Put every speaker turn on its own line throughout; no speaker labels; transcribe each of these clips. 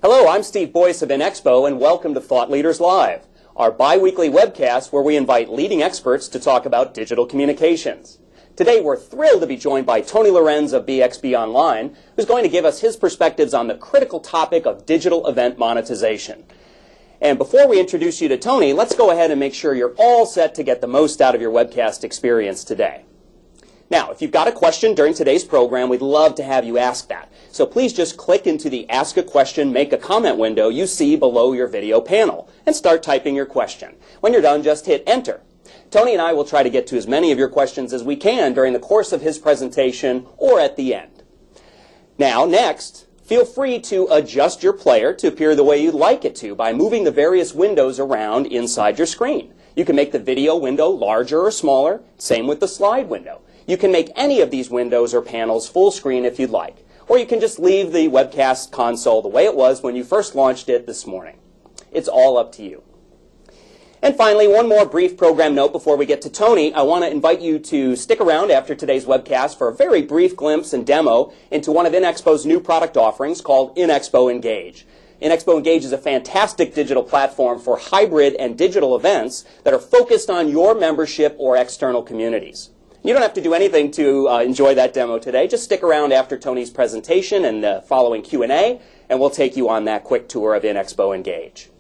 Hello, I'm Steve Boyce of INXPO, and welcome to Thought Leaders Live, our bi-weekly webcast where we invite leading experts to talk about digital communications. Today, we're thrilled to be joined by Tony Lorenz of BXB Online, who's going to give us his perspectives on the critical topic of digital event monetization. And before we introduce you to Tony, let's go ahead and make sure you're all set to get the most out of your webcast experience today. Now, if you've got a question during today's program, we'd love to have you ask that. So please just click into the Ask a Question, Make a Comment window you see below your video panel and start typing your question. When you're done, just hit Enter. Tony and I will try to get to as many of your questions as we can during the course of his presentation or at the end. Now, next, feel free to adjust your player to appear the way you'd like it to by moving the various windows around inside your screen. You can make the video window larger or smaller, same with the slide window. You can make any of these windows or panels full screen if you'd like, or you can just leave the webcast console the way it was when you first launched it this morning. It's all up to you. And finally, one more brief program note before we get to Tony. I want to invite you to stick around after today's webcast for a very brief glimpse and demo into one of INXPO's new product offerings called INXPO Engage. INXPO Engage is a fantastic digital platform for hybrid and digital events that are focused on your membership or external communities. You don't have to do anything to enjoy that demo today. Just stick around after Tony's presentation and the following Q&A, and we'll take you on that quick tour of INXPO Engage.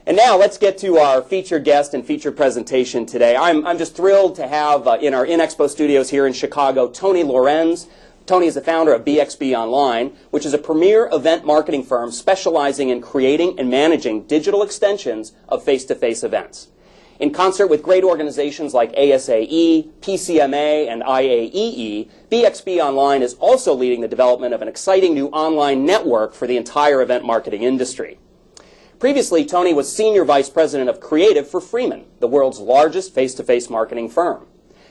And now let's get to our featured guest and featured presentation today. I'm just thrilled to have in our INXPO studios here in Chicago, Tony Lorenz. Tony is the founder of BXB Online, which is a premier event marketing firm specializing in creating and managing digital extensions of face-to-face events. In concert with great organizations like ASAE, PCMA, and IAEE, BXB Online is also leading the development of an exciting new online network for the entire event marketing industry. Previously, Tony was Senior Vice President of Creative for Freeman, the world's largest face-to-face marketing firm.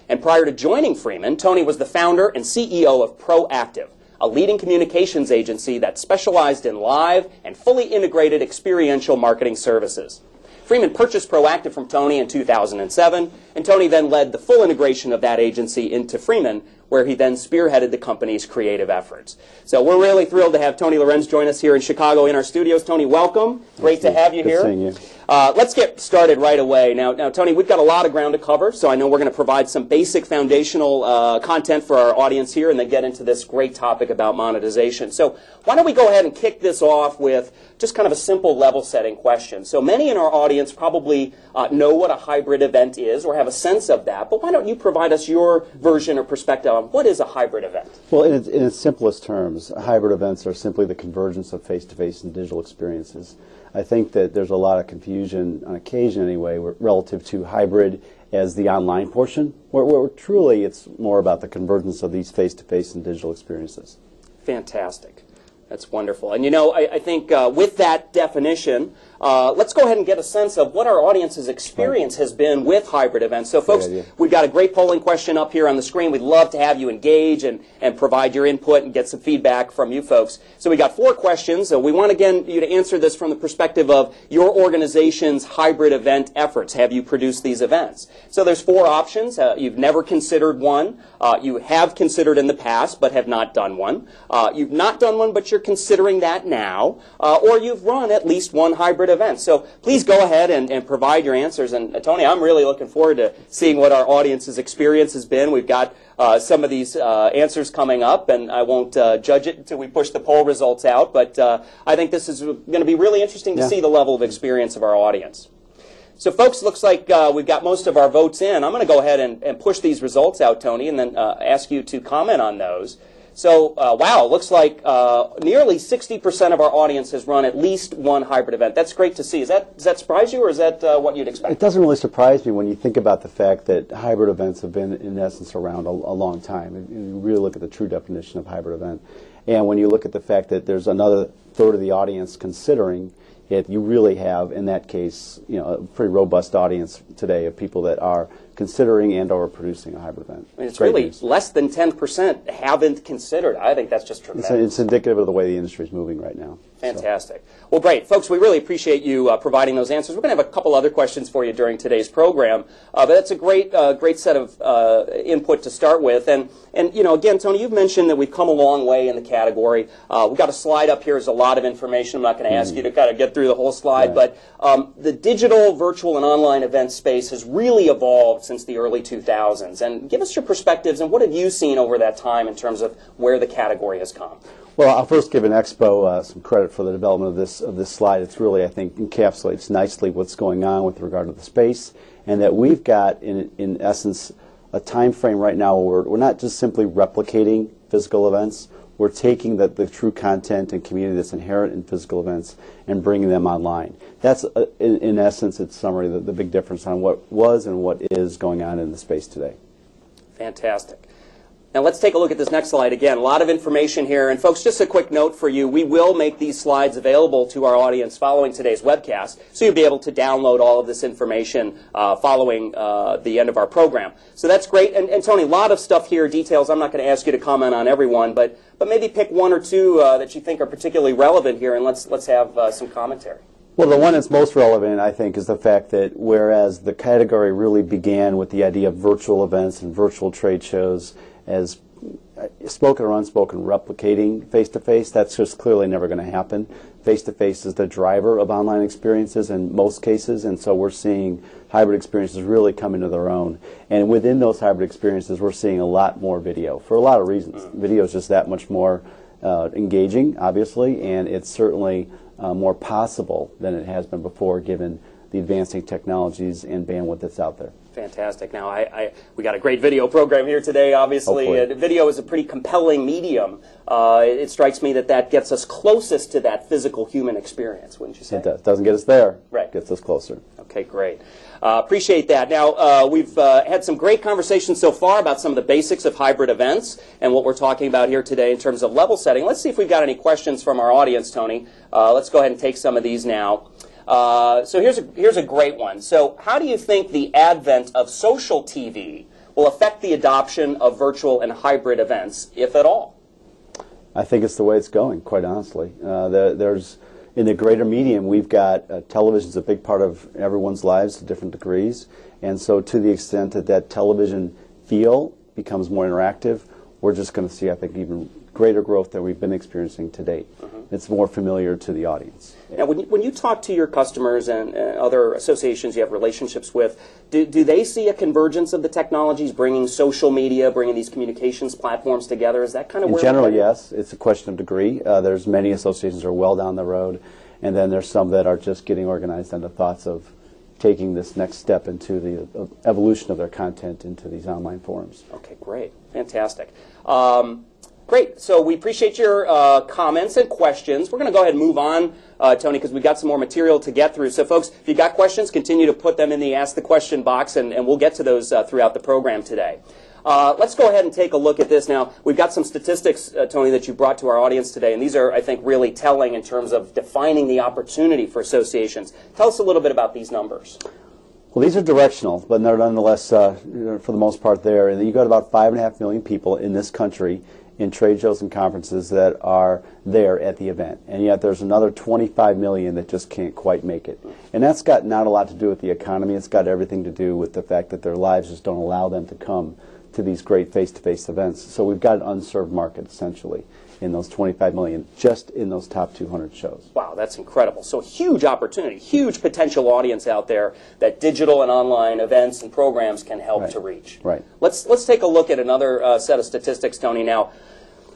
And prior to joining Freeman, Tony was the founder and CEO of Proactive, a leading communications agency that specialized in live and fully integrated experiential marketing services. Freeman purchased Proactive from Tony in 2007, and Tony then led the full integration of that agency into Freeman, where he then spearheaded the company's creative efforts. So we're really thrilled to have Tony Lorenz join us here in Chicago in our studios. Tony, welcome. Great to have you here.
Good seeing you.
Let's get started right away. Now, Tony, we've got a lot of ground to cover, so I know we're going to provide some basic foundational content for our audience here and then get into this great topic about monetization. So why don't we go ahead and kick this off with just kind of a simple level-setting question. So many in our audience probably know what a hybrid event is or have a sense of that, but why don't you provide us your version or perspective on what is a hybrid event?
Well, in its simplest terms, hybrid events are simply the convergence of face-to-face and digital experiences. I think that there's a lot of confusion, on occasion anyway, relative to hybrid as the online portion, where truly it's more about the convergence of these face-to-face and digital experiences.
Fantastic. That's wonderful. And you know, I think with that definition, let's go ahead and get a sense of what our audience's experience has been with hybrid events. So folks, we've got a great polling question up here on the screen. We'd love to have you engage and provide your input and get some feedback from you folks. So we got 4 questions. So we want, again, you to answer this from the perspective of your organization's hybrid event efforts. Have you produced these events? So there's 4 options. You've never considered one. You have considered in the past but have not done one. You've not done one but you're considering that now. Or you've run at least one hybrid event. So please go ahead and provide your answers. And Tony, I'm really looking forward to seeing what our audience's experience has been. We've got some of these answers coming up, and I won't judge it until we push the poll results out. But I think this is going to be really interesting to see the level of experience of our audience. So folks, looks like we've got most of our votes in. I'm going to go ahead and push these results out, Tony, and then ask you to comment on those. So, wow, looks like nearly 60% of our audience has run at least one hybrid event. That's great to see. Does that surprise you, or is that what you'd expect?
It doesn't really surprise me when you think about the fact that hybrid events have been, in essence, around a long time. You really look at the true definition of hybrid event. And when you look at the fact that there's another third of the audience considering it, you really have, in that case, you know, a pretty robust audience today of people that are considering and or producing a hybrid event.
I mean, it's really less than 10% haven't considered. I think that's just tremendous.
It's indicative of the way the industry is moving right now.
Fantastic. So. Well, great. Folks, we really appreciate you providing those answers. We're going to have a couple other questions for you during today's program, but that's a great set of input to start with. And you know, again, Tony, you've mentioned that we've come a long way in the category. We've got a slide up here. There's a lot of information. I'm not going to ask you to kind of get through the whole slide, but the digital, virtual, and online event space has really evolved since the early 2000s. And give us your perspectives, and what have you seen over that time in terms of where the category has come?
Well, I'll first give INXPO some credit for the development of this slide. It's really, I think, encapsulates nicely what's going on with regard to the space, and that we've got, in essence, a time frame right now where we're not just simply replicating physical events. We're taking the true content and community that's inherent in physical events and bringing them online. That's, in essence, its summary, the big difference on what was and what is going on in the space today.
Fantastic. Now let's take a look at this next slide again. A lot of information here. And folks, just a quick note for you. We will make these slides available to our audience following today's webcast, so you'll be able to download all of this information following the end of our program. So that's great. And Tony, a lot of stuff here, details. I'm not going to ask you to comment on everyone, but maybe pick one or two that you think are particularly relevant here, and let's have some commentary.
Well, the one that's most relevant, I think, is the fact that whereas the category really began with the idea of virtual events and virtual trade shows as spoken or unspoken replicating face-to-face, that's just clearly never going to happen. Face-to-face is the driver of online experiences in most cases, and so we're seeing hybrid experiences really come into their own. And within those hybrid experiences, we're seeing a lot more video for a lot of reasons. Video is just that much more engaging, obviously, and it's certainly more possible than it has been before, given the advancing technologies and bandwidth that's out there.
Fantastic. Now, we got a great video program here today, obviously. Video is a pretty compelling medium. It strikes me that gets us closest to that physical human experience, wouldn't you say?
It does. Doesn't get us there.
Right.
It gets us closer.
Okay, great. Appreciate that. Now, we've had some great conversations so far about some of the basics of hybrid events and what we're talking about here today in terms of level setting. Let's see if we've got any questions from our audience, Tony. Let's go ahead and take some of these now. So here's a great one. So how do you think the advent of social TV will affect the adoption of virtual and hybrid events, if at all?
I think it's the way it's going, quite honestly. In the greater medium, we've got television's a big part of everyone's lives to different degrees, and so to the extent that television feel becomes more interactive, we're just going to see, I think, even greater growth than we've been experiencing to date. It's more familiar to the audience.
Now, when you talk to your customers and other associations you have relationships with, do they see a convergence of the technologies, bringing social media, bringing these communications platforms together? Is that kind of where?
In general, yes. It's a question of degree. There's many associations that are well down the road, and then there's some that are just getting organized on the thoughts of taking this next step into the evolution of their content into these online forums.
Okay, great. Fantastic. Great. So we appreciate your comments and questions. We're going to go ahead and move on, Tony, because we've got some more material to get through. So, folks, if you've got questions, continue to put them in the Ask the Question box, and we'll get to those throughout the program today. Let's go ahead and take a look at this now. We've got some statistics, Tony, that you brought to our audience today, and these are, I think, really telling in terms of defining the opportunity for associations. Tell us a little bit about these numbers.
Well, these are directional, but they're nonetheless, for the most part, there. And you've got about 5.5 million people in this country in trade shows and conferences that are there at the event. And yet there's another 25 million that just can't quite make it. And that's got not a lot to do with the economy. It's got everything to do with the fact that their lives just don't allow them to come to these great face-to-face events. So we've got an unserved market, essentially, in those 25 million, just in those top 200 shows.
Wow, that's incredible. So huge opportunity, huge potential audience out there that digital and online events and programs can help to reach.
Right.
Let's take a look at another set of statistics, Tony. Now,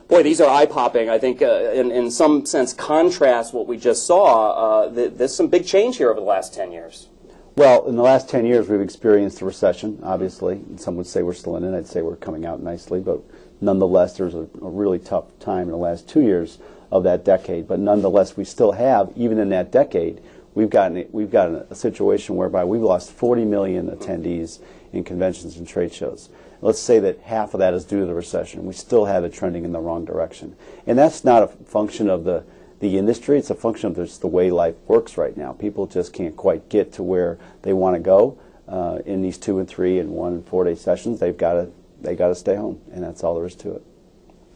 boy, these are eye-popping. I think in some sense contrast what we just saw. There's some big change here over the last 10 years.
Well, in the last 10 years, we've experienced a recession, obviously. Some would say we're still in it. I'd say we're coming out nicely. But nonetheless, there's a really tough time in the last 2 years of that decade. But nonetheless, we still have, even in that decade, we've gotten a situation whereby we've lost 40 million attendees in conventions and trade shows. Let's say that half of that is due to the recession. We still have it trending in the wrong direction. And that's not a function of the industry. It's a function of just the way life works right now. People just can't quite get to where they want to go. in these 2 and 3 and 1 and 4 day sessions, they got to stay home, and that's all there is to it.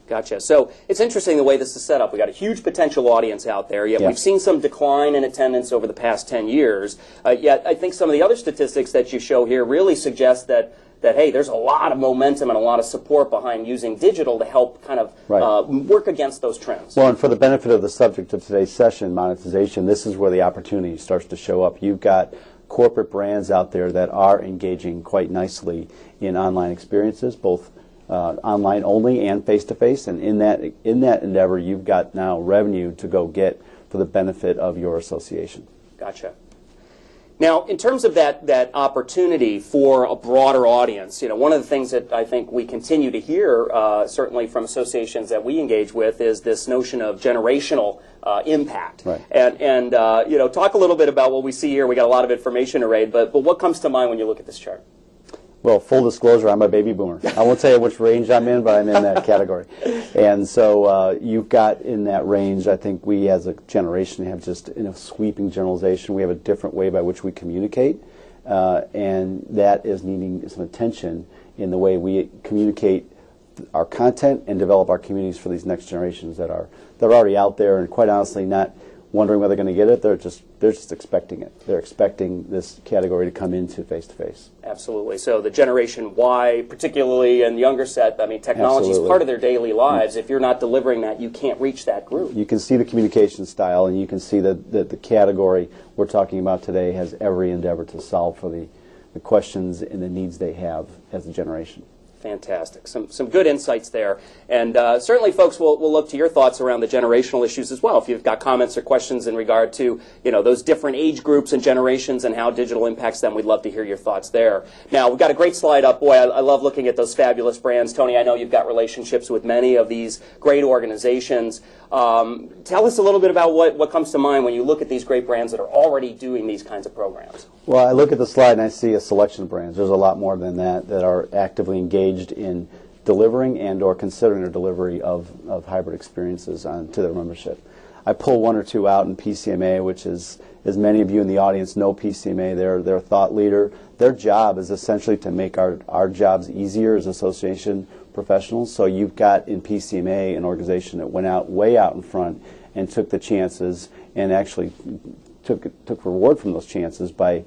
Gotcha. So it's interesting the way this is set up. We've got a huge potential audience out there, yet we've seen some decline in attendance over the past 10 years. Yet I think some of the other statistics that you show here really suggest that hey, there's a lot of momentum and a lot of support behind using digital to help kind of work against those trends.
Well, and for the benefit of the subject of today's session, monetization, this is where the opportunity starts to show up. You've got corporate brands out there that are engaging quite nicely in online experiences, both online only and face-to-face, and in that endeavor, you've got now revenue to go get for the benefit of your association.
Gotcha. Now, in terms of that opportunity for a broader audience, one of the things that I think we continue to hear, certainly from associations that we engage with, is this notion of generational impact.
Right.
And talk a little bit about what we see here. We got a lot of information arrayed, but what comes to mind when you look at this chart?
Well, full disclosure, I'm a baby boomer. I won't tell you which range I'm in, but I'm in that category. And so you've got in that range, I think we as a generation have just, in a sweeping generalization, we have a different way by which we communicate, and that is needing some attention in the way we communicate our content and develop our communities for these next generations that are already out there and quite honestly not wondering whether they're going to get it. They're just expecting it. They're expecting this category to come into face-to-face.
Absolutely. So the Generation Y, particularly in the younger set, I mean, technology is part of their daily lives. If you're not delivering that, you can't reach that group.
You can see the communication style, and you can see that the category we're talking about today has every endeavor to solve for the questions and the needs they have as a generation.
Fantastic. Some good insights there. And certainly, folks, we'll look to your thoughts around the generational issues as well. If you've got comments or questions in regard to, those different age groups and generations and how digital impacts them, we'd love to hear your thoughts there. Now, we've got a great slide up. Boy, I love looking at those fabulous brands. Tony, I know you've got relationships with many of these great organizations. Tell us a little bit about what comes to mind when you look at these great brands that are already doing these kinds of programs.
Well, I look at the slide and I see a selection of brands. There's a lot more than that are actively engaged in delivering and or considering their delivery of hybrid experiences to their membership. I pull one or two out in PCMA, which is, as many of you in the audience know PCMA, they're a thought leader. Their job is essentially to make our jobs easier as association professionals. So you've got in PCMA an organization that went way out in front and took the chances and actually took reward from those chances by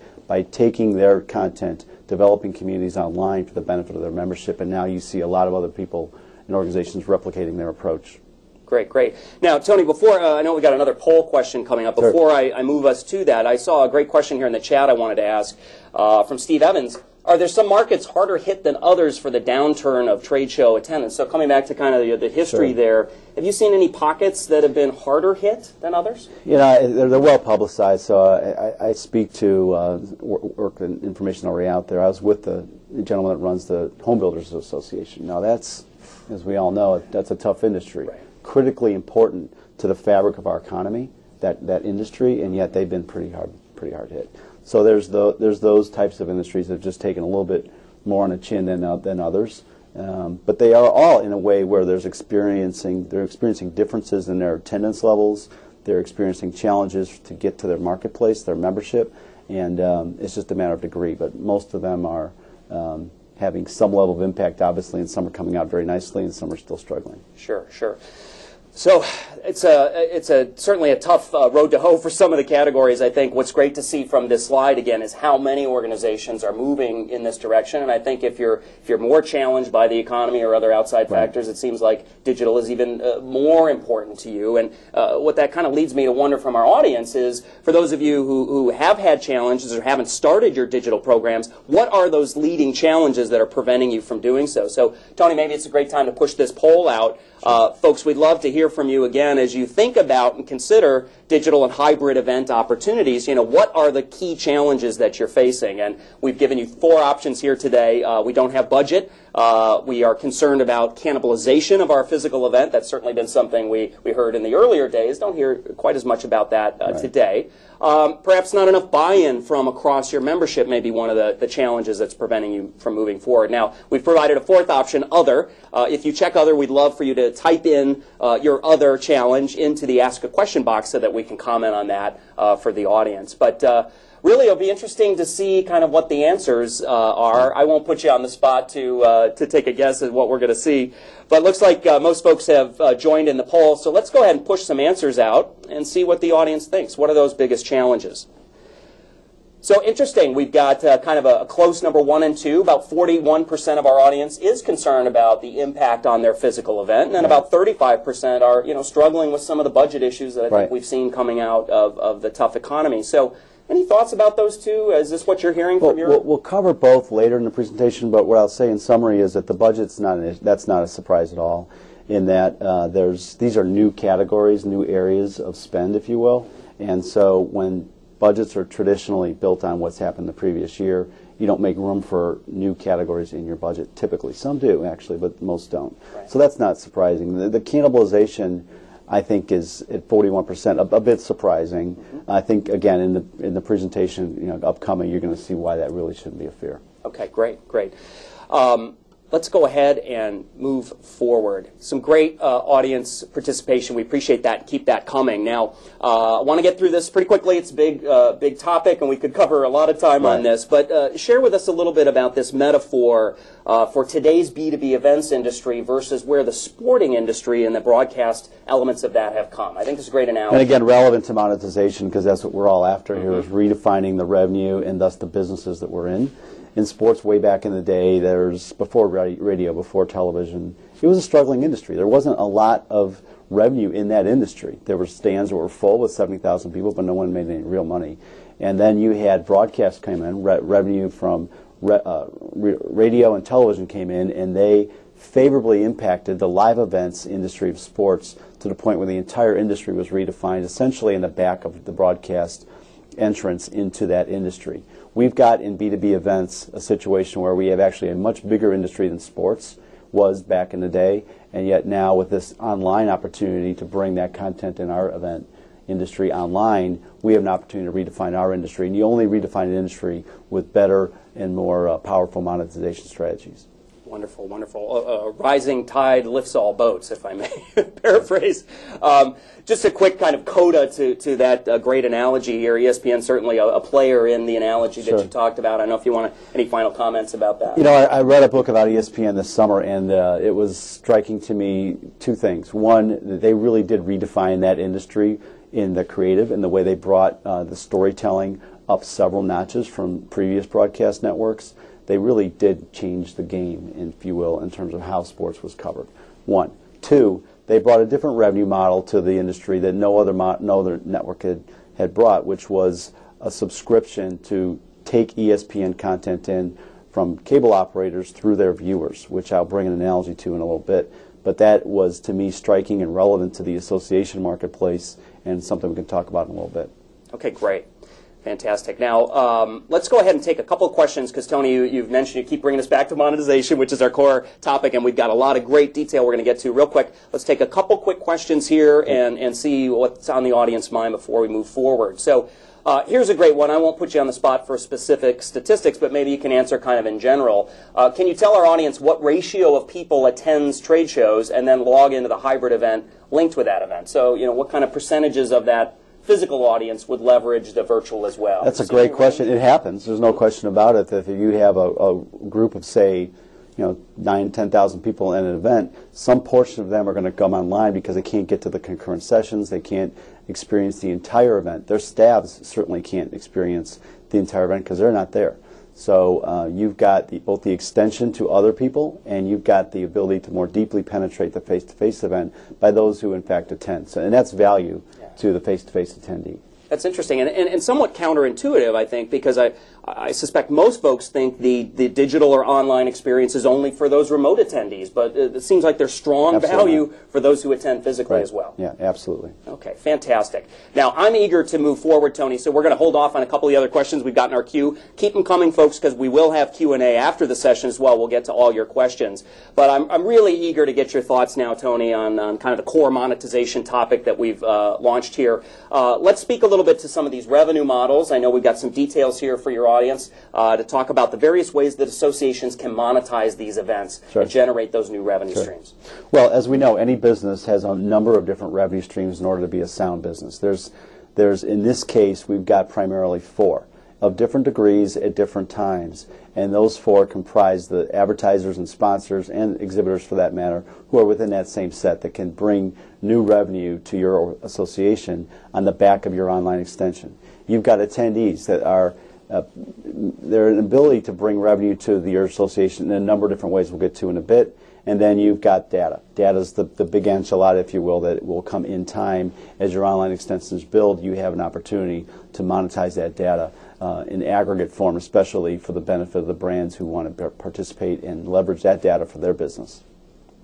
taking their content, developing communities online for the benefit of their membership, and now you see a lot of other people and organizations replicating their approach.
Great. Now, Tony, before, I know we got another poll question coming up. Before I move us to that, I saw a great question here in the chat I wanted to ask from Steve Evans. Are there some markets harder hit than others for the downturn of trade show attendance? So coming back to kind of the history there, have you seen any pockets that have been harder hit than others?
They're well publicized, so I speak to work and information already out there. I was with the gentleman that runs the Home Builders Association. Now that's, as we all know, that's a tough industry. Right. Critically important to the fabric of our economy, that industry, and yet they've been pretty hard hit. So there's those types of industries that have just taken a little bit more on the chin than others, but they are all in a way where they're experiencing differences in their attendance levels. They're experiencing challenges to get to their marketplace, their membership, and it's just a matter of degree. But most of them are having some level of impact, obviously, and some are coming out very nicely, and some are still struggling.
Sure. So it's certainly a tough road to hoe for some of the categories. I think what's great to see from this slide again is how many organizations are moving in this direction. And I think if you're more challenged by the economy or other outside factors, it seems like digital is even more important to you. And what that kind of leads me to wonder from our audience is, for those of you who have had challenges or haven't started your digital programs, what are those leading challenges that are preventing you from doing so? So, Tony, maybe it's a great time to push this poll out. Folks, we'd love to hear from you again as you think about and consider digital and hybrid event opportunities. What are the key challenges that you're facing? And we've given you 4 options here today. We don't have budget. We are concerned about cannibalization of our physical event. That's certainly been something we heard in the earlier days. Don't hear quite as much about that today. Perhaps not enough buy-in from across your membership may be one of the challenges that's preventing you from moving forward. Now, we've provided a 4th option, other. If you check other, we'd love for you to type in your other challenge into the Ask a Question box so that we can comment on that for the audience. But really, it'll be interesting to see kind of what the answers are. I won't put you on the spot to take a guess at what we're going to see, but it looks like most folks have joined in the poll. So let's go ahead and push some answers out and see what the audience thinks. What are those biggest challenges? So interesting, we've got kind of a close number 1 and 2. About 41% of our audience is concerned about the impact on their physical event, and then about 35% are struggling with some of the budget issues that I think we've seen coming out of the tough economy. So any thoughts about those two? Is this what you're hearing from your...
We'll cover both later in the presentation, but what I'll say in summary is that the budget's that's not a surprise at all, in that these are new categories, new areas of spend, if you will, and so when budgets are traditionally built on what's happened the previous year, you don't make room for new categories in your budget, typically. Some do, actually, but most don't. Right. So that's not surprising. The cannibalization, I think, is at 41%, a bit surprising. Mm-hmm. I think, again, in the presentation upcoming, you're going to see why that really shouldn't be a fear. Okay, great.
Let's go ahead and move forward. Some great audience participation. We appreciate that. Keep that coming. Now, I want to get through this pretty quickly. It's a big topic, and we could cover a lot of time on this. But share with us a little bit about this metaphor for today's B2B events industry versus where the sporting industry and the broadcast elements of that have come. I think this is a great analogy.
And again, relevant to monetization, because that's what we're all after here, is redefining the revenue and thus the businesses that we're in. In sports, way back in the day, before radio, before television, it was a struggling industry. There wasn't a lot of revenue in that industry. There were stands that were full with 70,000 people, but no one made any real money. And then you had broadcast come in, revenue from radio and television came in, and they favorably impacted the live events industry of sports to the point where the entire industry was redefined, essentially in the back of the broadcast entrance into that industry. We've got in B2B events a situation where we have actually a much bigger industry than sports was back in the day, and yet now with this online opportunity to bring that content in our event industry online, we have an opportunity to redefine our industry, and you only redefine an industry with better and more powerful monetization strategies.
Wonderful, wonderful. Rising tide lifts all boats, if I may paraphrase. Just a quick kind of coda to that great analogy here. ESPN certainly a player in the analogy that you talked about. I don't know if you want any final comments about that.
I read a book about ESPN this summer, and it was striking to me two things. One, they really did redefine that industry in the creative and the way they brought the storytelling up several notches from previous broadcast networks. They really did change the game, if you will, in terms of how sports was covered. One. Two, they brought a different revenue model to the industry that no other network had brought, which was a subscription to take ESPN content in from cable operators through their viewers, which I'll bring an analogy to in a little bit. But that was, to me, striking and relevant to the association marketplace, and something we can talk about in a little bit.
Okay, great. Fantastic. Now, let's go ahead and take a couple of questions, because, Tony, you've mentioned you keep bringing us back to monetization, which is our core topic, and we've got a lot of great detail we're going to get to real quick. Let's take a couple quick questions here and see what's on the audience mind before we move forward. So here's a great one. I won't put you on the spot for specific statistics, but maybe you can answer kind of in general. Can you tell our audience what ratio of people attends trade shows and then log into the hybrid event linked with that event? So, what kind of percentages of that physical audience would leverage the virtual as well?
That's a great question. It happens. There's no question about it that if you have a group of, say, 9,000, 10,000 people in an event, some portion of them are going to come online because they can't get to the concurrent sessions. They can't experience the entire event. Their staffs certainly can't experience the entire event because they're not there. So you've got both the extension to other people, and you've got the ability to more deeply penetrate the face-to-face event by those who, in fact, attend. So, and that's value to the face-to-face attendee.
That's interesting and somewhat counterintuitive, I think, because I suspect most folks think the digital or online experience is only for those remote attendees, but it seems like there's strong value for those who attend physically as well.
Yeah, absolutely.
Okay, fantastic. Now, I'm eager to move forward, Tony, so we're going to hold off on a couple of the other questions we've got in our queue. Keep them coming, folks, because we will have Q&A after the session as well. We'll get to all your questions. But I'm really eager to get your thoughts now, Tony, on kind of the core monetization topic that we've launched here. Let's speak a little bit to some of these revenue models. I know we've got some details here for your audience to talk about the various ways that associations can monetize these events and generate those new revenue streams.
Well, as we know, any business has a number of different revenue streams in order to be a sound business. There's in this case, we've got primarily four. of different degrees at different times. And those four comprise the advertisers and sponsors and exhibitors, for that matter, who are within that same set that can bring new revenue to your association on the back of your online extension. You've got attendees that are they're an ability to bring revenue to your association in a number of different ways we'll get to in a bit. And then you've got data. Data is the big enchilada, if you will, that will come in time. As your online extensions build, you have an opportunity to monetize that data in aggregate form, especially for the benefit of the brands who want to participate and leverage that data for their business.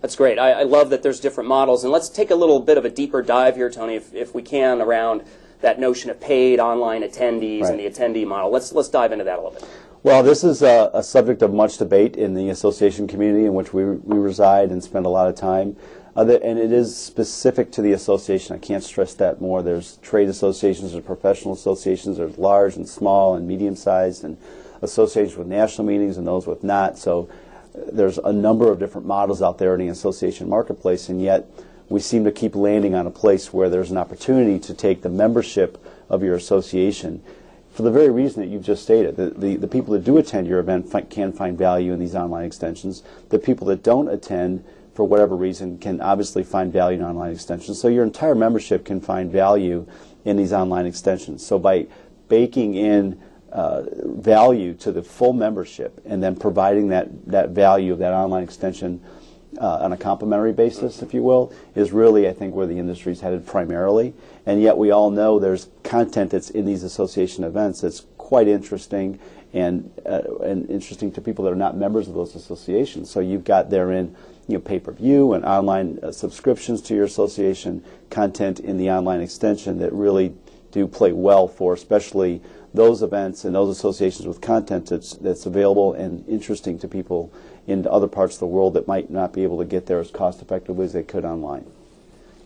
That's great. I love that there's different models. And let's take a little bit of a deeper dive here, Tony, if we can, around that notion of paid online attendees and the attendee model. Let's dive into that a little bit.
Well, this is a subject of much debate in the association community in which we reside and spend a lot of time. And it is specific to the association. I can't stress that more. There's trade associations, there's professional associations, there's large and small and medium-sized, and associations with national meetings and those with not. So there's a number of different models out there in the association marketplace, and yet we seem to keep landing on a place where there's an opportunity to take the membership of your association for the very reason that you've just stated. The people that do attend your event can find value in these online extensions. The people that don't attend, for whatever reason, can obviously find value in online extensions. So your entire membership can find value in these online extensions. So by baking in value to the full membership and then providing that value of that online extension on a complementary basis, if you will, is really, I think, where the industry is headed primarily. And yet we all know there's content that's in these association events that's quite interesting and interesting to people that are not members of those associations. So you've got therein, pay-per-view and online subscriptions to your association, content in the online extension that really do play well for especially those events and those associations with content that's available and interesting to people in other parts of the world that might not be able to get there as cost effectively as they could online.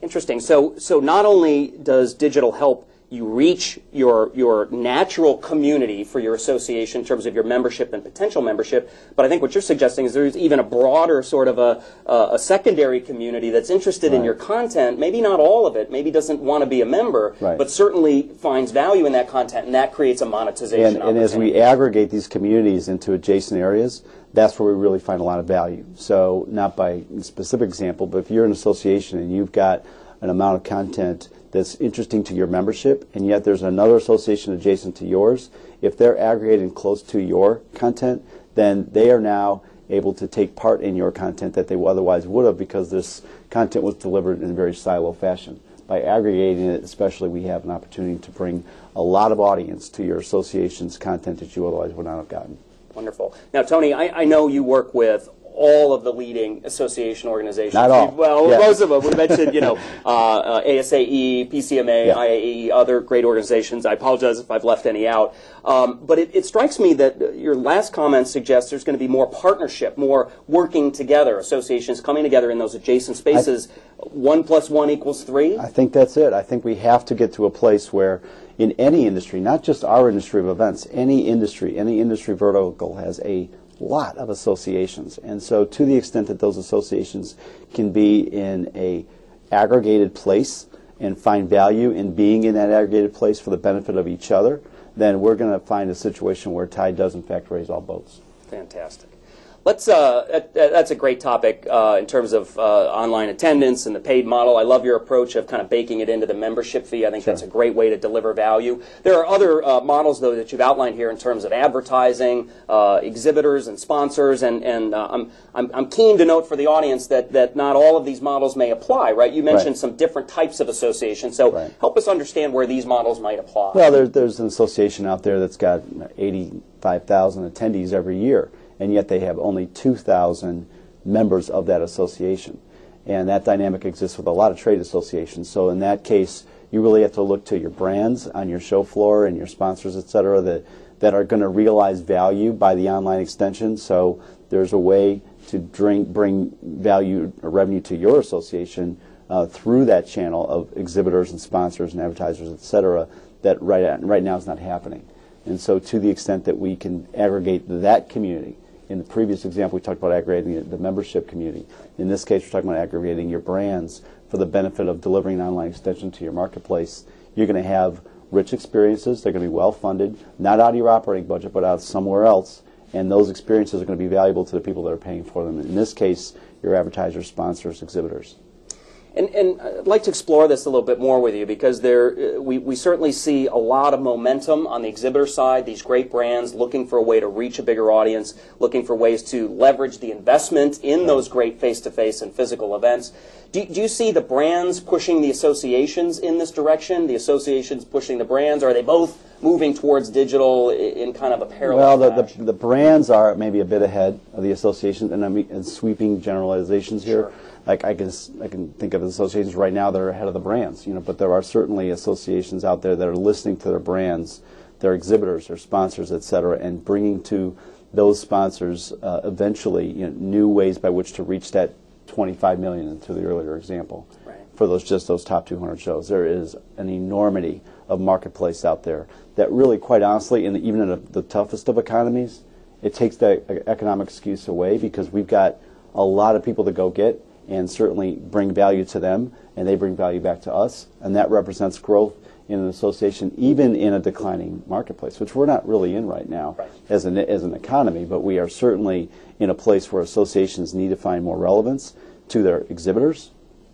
Interesting. So not only does digital help you reach your natural community for your association in terms of your membership and potential membership, but I think what you're suggesting is there's even a broader sort of a secondary community that's interested in your content, maybe not all of it, maybe doesn't want to be a member, but certainly finds value in that content, and that creates a monetization opportunity.
And as we aggregate these communities into adjacent areas, that's where we really find a lot of value. So not by specific example, but if you're an association and you've got an amount of content that's interesting to your membership, and yet there's another association adjacent to yours, if they're aggregating close to your content, then they are now able to take part in your content that they otherwise would have, because this content was delivered in a very silo fashion. By aggregating it, especially, we have an opportunity to bring a lot of audience to your association's content that you otherwise would not have gotten.
Wonderful. Now, Tony, I know you work with all of the leading association organizations.
Not all.
Well, most of them. We mentioned, ASAE, PCMA, IAE, other great organizations. I apologize if I've left any out. But it strikes me that your last comment suggests there's going to be more partnership, more working together, associations coming together in those adjacent spaces. 1 + 1 = 3?
I think that's it. I think we have to get to a place where in any industry, not just our industry of events, any industry vertical has a lot of associations. And so to the extent that those associations can be in a aggregated place and find value in being in that aggregated place for the benefit of each other, then we're going to find a situation where tide does in fact raise all boats.
Fantastic. Let's. That's a great topic in terms of online attendance and the paid model. I love your approach of kind of baking it into the membership fee. I think that's a great way to deliver value. There are other models, though, that you've outlined here in terms of advertising, exhibitors, and sponsors. And I'm keen to note for the audience that not all of these models may apply. Right? You mentioned some different types of associations. So help us understand where these models might apply.
Well, there's an association out there that's got 85,000 attendees every year, and yet they have only 2,000 members of that association. And that dynamic exists with a lot of trade associations. So in that case, you really have to look to your brands on your show floor and your sponsors, et cetera, that are going to realize value by the online extension. So there's a way to bring value or revenue to your association through that channel of exhibitors and sponsors and advertisers, et cetera, that right now is not happening. And so to the extent that we can aggregate that community, in the previous example we talked about aggregating the membership community. In this case we're talking about aggregating your brands for the benefit of delivering an online extension to your marketplace. You're going to have rich experiences. They're going to be well-funded, not out of your operating budget, but out of somewhere else. And those experiences are going to be valuable to the people that are paying for them. In this case, your advertisers, sponsors, exhibitors.
And I'd like to explore this a little bit more with you because we certainly see a lot of momentum on the exhibitor side, these great brands looking for a way to reach a bigger audience, looking for ways to leverage the investment in those great face-to-face and physical events. Do you see the brands pushing the associations in this direction, the associations pushing the brands, or are they both moving towards digital in kind of a parallel fashion?
The brands are maybe a bit ahead of the associations, and I'm sweeping generalizations here.
Sure.
Like I can think of associations right now that are ahead of the brands, but there are certainly associations out there that are listening to their brands, their exhibitors, their sponsors, et cetera, and bringing to those sponsors eventually new ways by which to reach that 25 million to the earlier example.
Right.
For those top 200 shows. There is an enormity of marketplace out there that really, quite honestly, even in the toughest of economies, it takes that economic excuse away because we've got a lot of people to go get and certainly bring value to them, and they bring value back to us, and that represents growth in an association, even in a declining marketplace, which we're not really in right now as an economy, but we are certainly in a place where associations need to find more relevance to their exhibitors,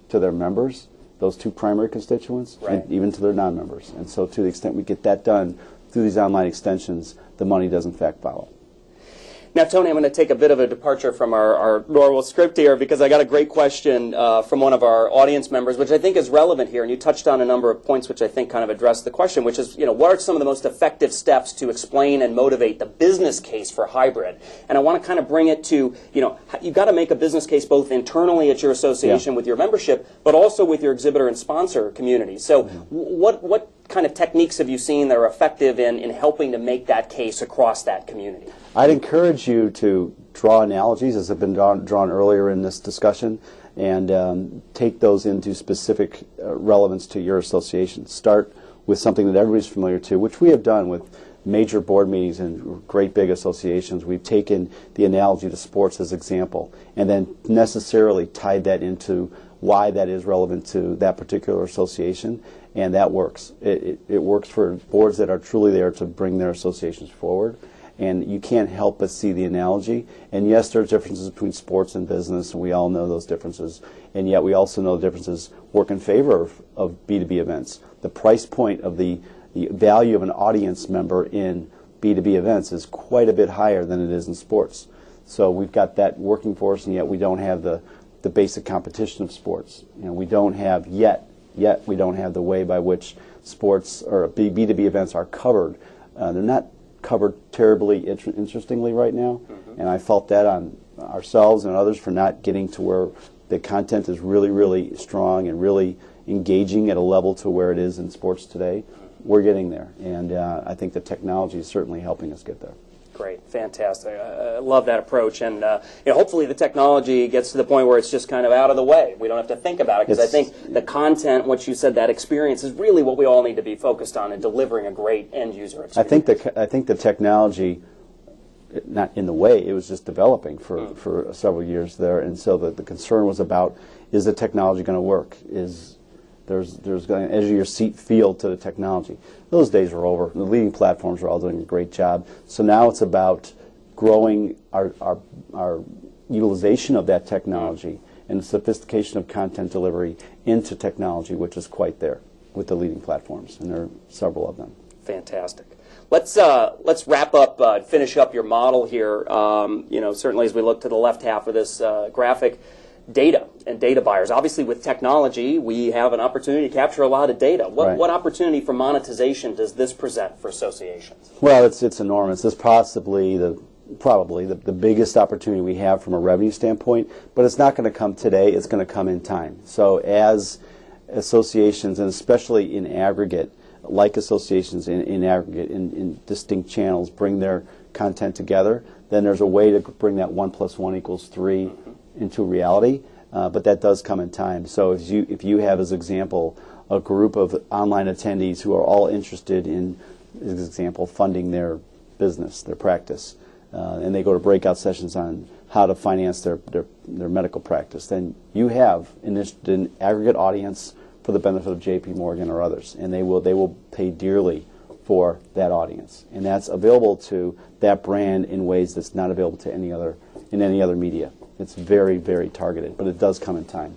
to their members, those two primary constituents, and even to their non-members. And so to the extent we get that done through these online extensions, the money does in fact follow.
Now, Tony, I'm going to take a bit of a departure from our normal script here because I got a great question from one of our audience members, which I think is relevant here. And you touched on a number of points which I think kind of address the question, which is, what are some of the most effective steps to explain and motivate the business case for hybrid? And I want to kind of bring it to, you've got to make a business case both internally at your association with your membership, but also with your exhibitor and sponsor community. So what kind of techniques have you seen that are effective in helping to make that case across that community?
I'd encourage you to draw analogies, as have been drawn earlier in this discussion, and take those into specific relevance to your association. Start with something that everybody's familiar to, which we have done with major board meetings and great big associations. We've taken the analogy to sports as example, and then necessarily tied that into why that is relevant to that particular association, and that works. It works for boards that are truly there to bring their associations forward, and you can't help but see the analogy. And yes, there's differences between sports and business, and we all know those differences, and yet we also know the differences work in favor of B2B events. The price point of the value of an audience member in B2B events is quite a bit higher than it is in sports. So we've got that working for us, and yet we don't have the basic competition of sports. We don't have yet we don't have the way by which sports or B2B events are covered. They're not covered terribly interestingly right now, and I felt that on ourselves and others for not getting to where the content is really, really strong and really engaging at a level to where it is in sports today. We're getting there, and I think the technology is certainly helping us get there.
Great, fantastic. I love that approach, and hopefully the technology gets to the point where it's just kind of out of the way. We don't have to think about it, because I think the content, what you said, that experience is really what we all need to be focused on in delivering a great end user experience.
I think the technology, not in the way, it was just developing for several years there, and so the concern was about, is the technology going to work? There's going to edge of your seat feel to the technology. Those days are over. The leading platforms are all doing a great job. So now it's about growing our utilization of that technology and the sophistication of content delivery into technology, which is quite there with the leading platforms, and there are several of them.
Fantastic. Let's wrap up, finish up your model here. Certainly as we look to the left half of this graphic, data and data buyers. Obviously, with technology, we have an opportunity to capture a lot of data. What opportunity for monetization does this present for associations?
Well, it's enormous. It's probably the biggest opportunity we have from a revenue standpoint, but it's not going to come today. It's going to come in time. So as associations, and especially in aggregate, like associations in aggregate, in distinct channels, bring their content together, then there's a way to bring that 1 + 1 = 3 into reality, but that does come in time. So if you have, as example, a group of online attendees who are all interested in, as example, funding their business, their practice, and they go to breakout sessions on how to finance their medical practice, then you have an aggregate audience for the benefit of JP Morgan or others, and they will pay dearly for that audience, and that's available to that brand in ways that's not available to any other media. It's very, very targeted, but it does come in time.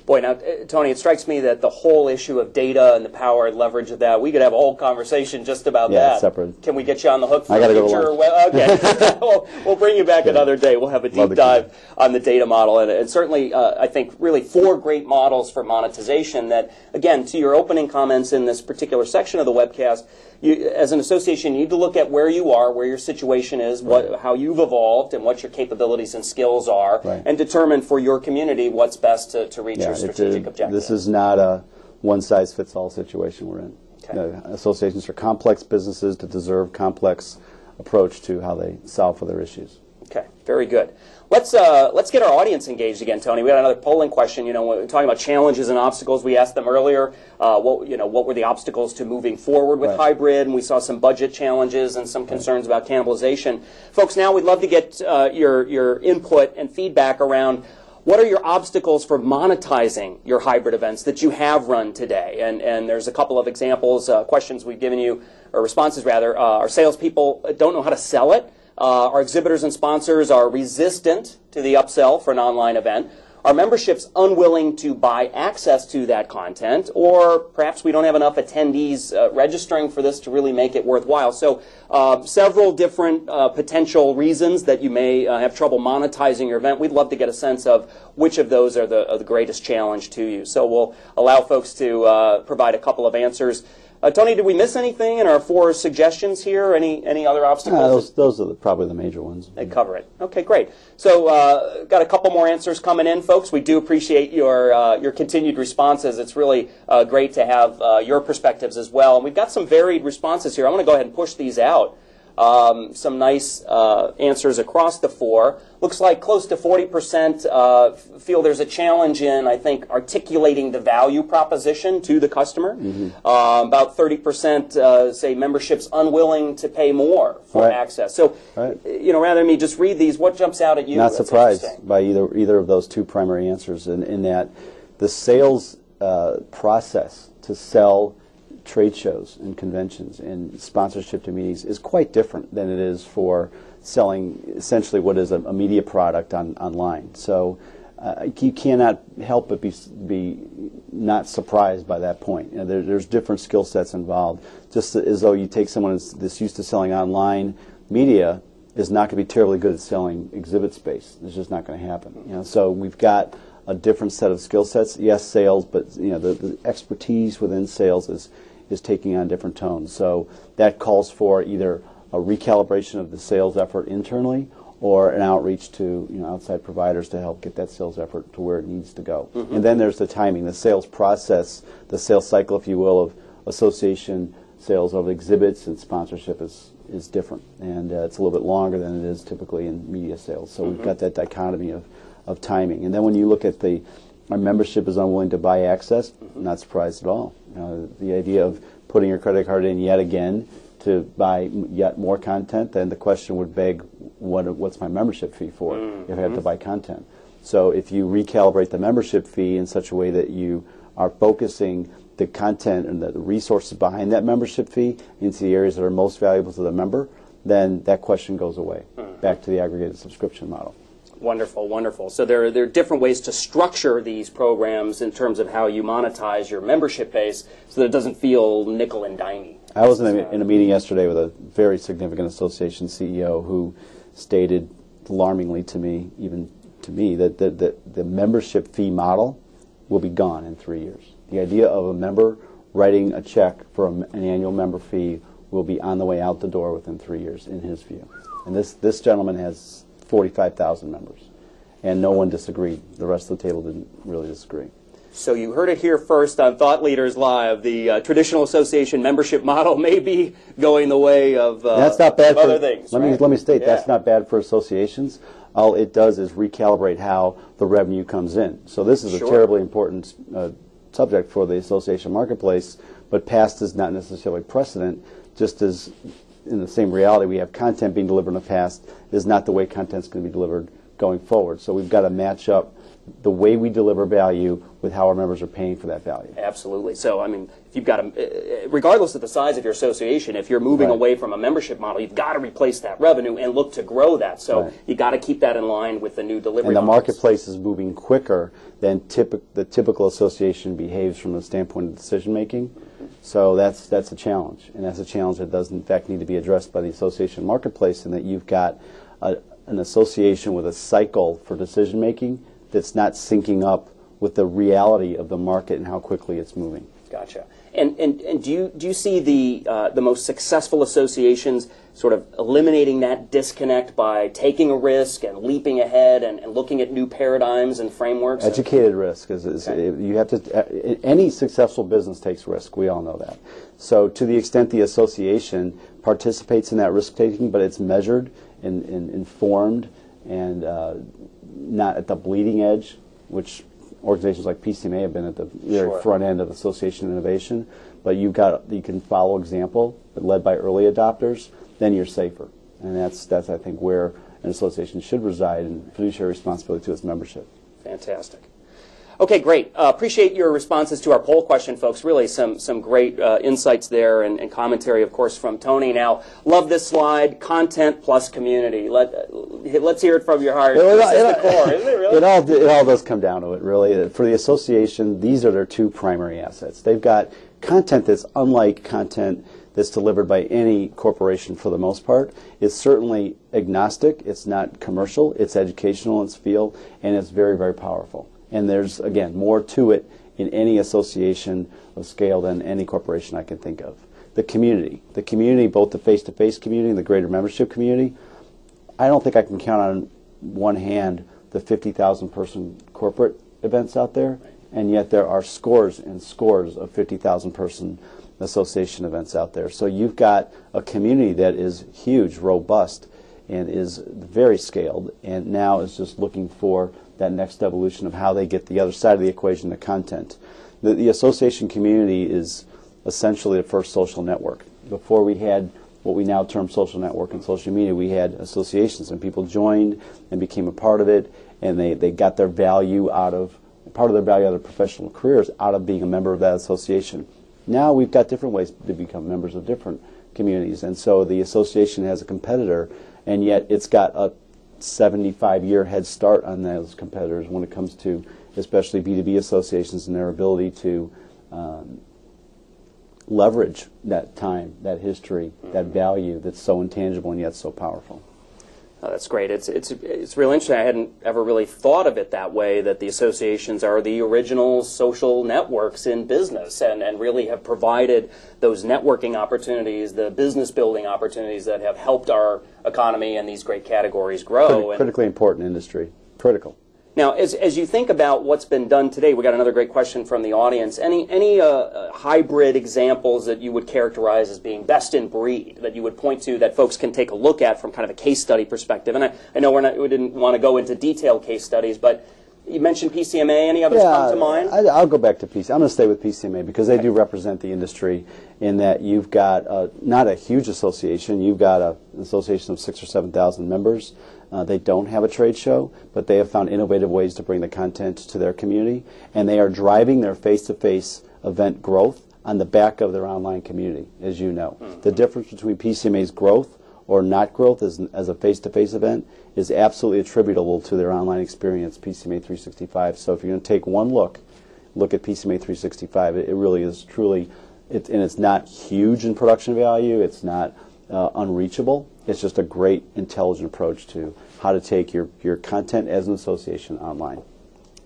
Boy, now, Tony, it strikes me that the whole issue of data and the power and leverage of that, we could have a whole conversation just about that.
Separate.
Can we get you on the hook for
I gotta
future?
go to lunch.
Okay. we'll bring you back another day. We'll have a deep dive on the data model. And certainly, I think, really 4 great models for monetization that, again, to your opening comments in this particular section of the webcast, you, as an association, you need to look at where you are, where your situation is, how you've evolved, and what your capabilities and skills are, and determine for your community what's best to reach your strategic objectives.
This is not a one-size-fits-all situation we're in. Okay. Associations are complex businesses that deserve complex approach to how they solve for their issues.
Okay, very good. Let's get our audience engaged again, Tony. We had another polling question. You know, when we're talking about challenges and obstacles, we asked them earlier. What were the obstacles to moving forward with hybrid? And we saw some budget challenges and some concerns about cannibalization. Folks, now we'd love to get your input and feedback around what are your obstacles for monetizing your hybrid events that you have run today? And there's a couple of examples, questions we've given you, or responses rather. Our salespeople don't know how to sell it. Our exhibitors and sponsors are resistant to the upsell for an online event. Our membership's unwilling to buy access to that content, or perhaps we don't have enough attendees registering for this to really make it worthwhile. So several different potential reasons that you may have trouble monetizing your event. We'd love to get a sense of which of those are the greatest challenge to you. So we'll allow folks to provide a couple of answers. Tony, did we miss anything in our 4 suggestions here? Any other obstacles?
Those are probably the major ones.
They cover it. Okay, great. So got a couple more answers coming in, folks. We do appreciate your continued responses. It's really great to have your perspectives as well. And we've got some varied responses here. I want to go ahead and push these out. Some nice answers across the 4. Looks like close to 40% feel there's a challenge in, I think, articulating the value proposition to the customer. About 30% say membership's unwilling to pay more for access. So, rather than me just read these, what jumps out at you?
Not surprised by either of those 2 primary answers in that the sales process to sell trade shows and conventions and sponsorship to meetings is quite different than it is for selling essentially what is a media product online. So you cannot help but be not surprised by that point. You know, there's different skill sets involved. Just as though you take someone that's used to selling online media is not going to be terribly good at selling exhibit space. It's just not going to happen. You know, so we've got a different set of skill sets. Yes, sales, but the expertise within sales is taking on different tones. So that calls for either a recalibration of the sales effort internally or an outreach to outside providers to help get that sales effort to where it needs to go. And then there's the timing, the sales process, the sales cycle, if you will, of association sales of exhibits and sponsorship is different. And it's a little bit longer than it is typically in media sales. So we've got that dichotomy of timing. And then when you look at our membership is unwilling to buy access, not surprised at all. The idea of putting your credit card in yet again to buy yet more content, then the question would beg, what's my membership fee for if I have to buy content? So if you recalibrate the membership fee in such a way that you are focusing the content and the resources behind that membership fee into the areas that are most valuable to the member, then that question goes away, back to the aggregated subscription model.
Wonderful, wonderful. So there are different ways to structure these programs in terms of how you monetize your membership base so that it doesn't feel nickel and dimey.
I was in a meeting yesterday with a very significant association CEO who stated alarmingly to me, even to me, that the membership fee model will be gone in 3 years. The idea of a member writing a check for an annual member fee will be on the way out the door within 3 years, in his view. And this gentleman has 45,000 members, and no one disagreed. The rest of the table didn't really disagree.
So you heard it here first on Thought Leaders Live. The traditional association membership model may be going the way of
that's not bad
other things.
Let me state, that's not bad for associations. All it does is recalibrate how the revenue comes in. So this is a terribly important subject for the association marketplace, but past is not necessarily precedent, just as in the same reality we have content being delivered in the past is not the way content's going to be delivered going forward. So we've got to match up the way we deliver value with how our members are paying for that value.
Absolutely. So, I mean, if you've got regardless of the size of your association, if you're moving away from a membership model, you've got to replace that revenue and look to grow that. So you got to keep that in line with the new delivery
And the
models.
marketplace is moving quicker than the typical association behaves from the standpoint of decision making. So that's a challenge, and that's a challenge that does in fact need to be addressed by the association marketplace, in that you've got an association with a cycle for decision making that's not syncing up with the reality of the market and how quickly it's moving.
Gotcha. And do you see the most successful associations sort of eliminating that disconnect by taking a risk and leaping ahead and looking at new paradigms and frameworks?
Educated risk is you have to. Any successful business takes risk. We all know that. So to the extent the association participates in that risk taking, but it's measured and informed and not at the bleeding edge, which organizations like PCMA have been at the very front end of association innovation, but you can follow example, led by early adopters, then you're safer. And that's I think where an association should reside in fiduciary responsibility to its membership.
Fantastic. Okay, great. Appreciate your responses to our poll question, folks. Really some great insights there and commentary, of course, from Tony. Now, love this slide, content plus community. Let's hear it from your heart. This is the core, isn't it, really?
It all does come down to it, really. For the association, these are their two primary assets. They've got content that's unlike content that's delivered by any corporation for the most part. It's certainly agnostic. It's not commercial. It's educational in its field, and it's very, very powerful. And there's, again, more to it in any association of scale than any corporation I can think of. The community, both the face-to-face community and the greater membership community, I don't think I can count on one hand the 50,000 person corporate events out there, and yet there are scores and scores of 50,000 person association events out there. So you've got a community that is huge, robust, and is very scaled, and now is just looking for that next evolution of how they get the other side of the equation, the content. The association community is essentially the first social network. Before we had what we now term social network and social media, we had associations, and people joined and became a part of it, and they got their value out of, part of their value out of their professional careers out of being a member of that association. Now we've got different ways to become members of different communities, and so the association has a competitor, and yet it's got a 75-year head start on those competitors when it comes to especially B2B associations and their ability to leverage that time, that history, that value that's so intangible and yet so powerful.
Oh, that's great. It's real interesting. I hadn't ever really thought of it that way, that the associations are the original social networks in business and really have provided those networking opportunities, the business building opportunities that have helped our economy and these great categories grow.
Critically important industry. Critical.
Now, as you think about what's been done today, we got another great question from the audience. Any hybrid examples that you would characterize as being best in breed that you would point to that folks can take a look at from kind of a case study perspective? And I know we didn't want to go into detailed case studies, but you mentioned PCMA. Any others come to mind?
I'll go back to PCMA. I'm going to stay with PCMA because they do represent the industry in that you've got not a huge association. You've got an association of 6,000 or 7,000 members. They don't have a trade show, but they have found innovative ways to bring the content to their community, and they are driving their face-to-face event growth on the back of their online community, as you know. The difference between PCMA's growth or not growth as a face-to-face event is absolutely attributable to their online experience, PCMA 365. So if you're going to take one look at PCMA 365, it really is truly, and it's not huge in production value, it's not unreachable. It's just a great, intelligent approach to how to take your content as an association online.